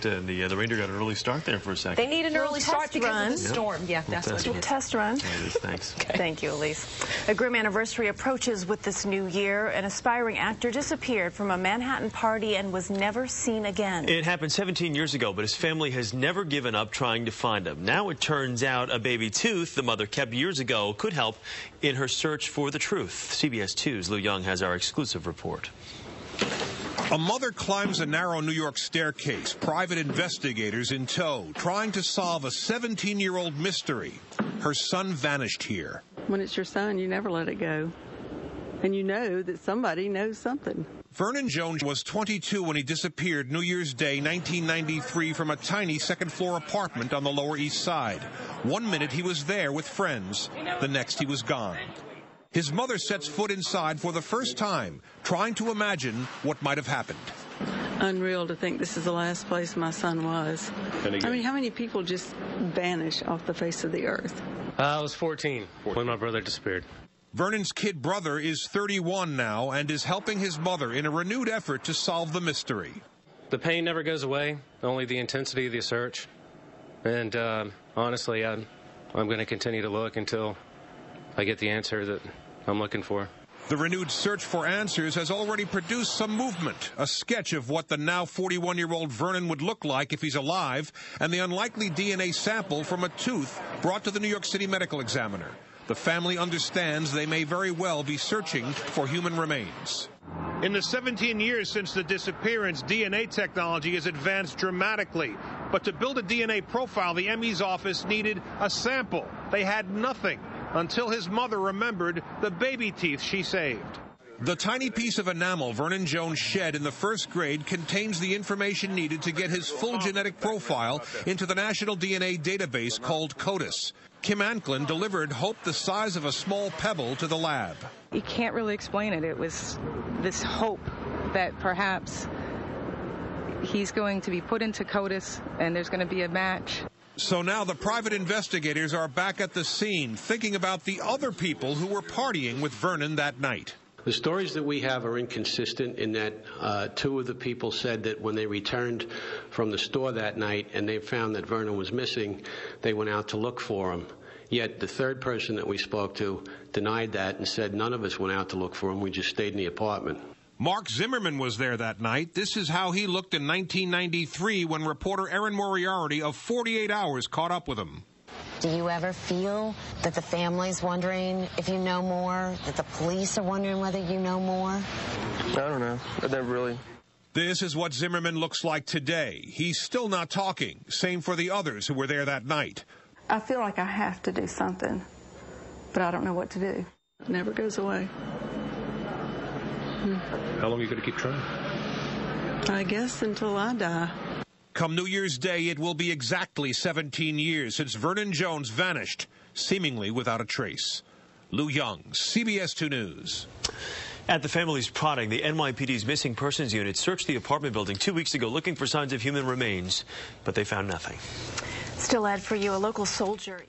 And the Reindeer got an early start there for a second. They need an early start because of the storm. Yep. Yeah, that's what it is. Test run. There it is. Thanks. Okay. Thank you, Elise. A grim anniversary approaches with this new year. An aspiring actor disappeared from a Manhattan party and was never seen again. It happened 17 years ago, but his family has never given up trying to find him. Now it turns out a baby tooth the mother kept years ago could help in her search for the truth. CBS 2's Lou Young has our exclusive report. A mother climbs a narrow New York staircase, private investigators in tow, trying to solve a 17-year-old mystery. Her son vanished here. When it's your son, you never let it go. And you know that somebody knows something. Vernon Jones was 22 when he disappeared New Year's Day, 1993, from a tiny second-floor apartment on the Lower East Side. 1 minute he was there with friends, the next he was gone. His mother sets foot inside for the first time, trying to imagine what might have happened. Unreal to think this is the last place my son was. I mean, how many people just vanish off the face of the earth? I was 14 when my brother disappeared. Vernon's kid brother is 31 now and is helping his mother in a renewed effort to solve the mystery. The pain never goes away, only the intensity of the search. And honestly, I'm going to continue to look until I get the answer that I'm looking for. The renewed search for answers has already produced some movement, a sketch of what the now 41-year-old Vernon would look like if he's alive, and the unlikely DNA sample from a tooth brought to the New York City Medical Examiner. The family understands they may very well be searching for human remains. In the 17 years since the disappearance, DNA technology has advanced dramatically. But to build a DNA profile, the ME's office needed a sample. They had nothing until his mother remembered the baby teeth she saved. The tiny piece of enamel Vernon Jones shed in the first grade contains the information needed to get his full genetic profile into the national DNA database called CODIS. Kim Anklin delivered hope the size of a small pebble to the lab. You can't really explain it. It was this hope that perhaps he's going to be put into CODIS and there's going to be a match. So now the private investigators are back at the scene, thinking about the other people who were partying with Vernon that night. The stories that we have are inconsistent in that two of the people said that when they returned from the store that night and they found that Vernon was missing, they went out to look for him. Yet the third person that we spoke to denied that and said none of us went out to look for him, we just stayed in the apartment. Mark Zimmerman was there that night. This is how he looked in 1993 when reporter Erin Moriarty of 48 Hours caught up with him. Do you ever feel that the family's wondering if you know more, that the police are wondering whether you know more? I don't know. I never really. This is what Zimmerman looks like today. He's still not talking. Same for the others who were there that night. I feel like I have to do something, but I don't know what to do. It never goes away. How long are you going to keep trying? I guess until I die. Come New Year's Day, it will be exactly 17 years since Vernon Jones vanished, seemingly without a trace. Lou Young, CBS 2 News. At the family's prodding, the NYPD's Missing Persons Unit searched the apartment building 2 weeks ago looking for signs of human remains, but they found nothing. Still ahead for you, a local soldier.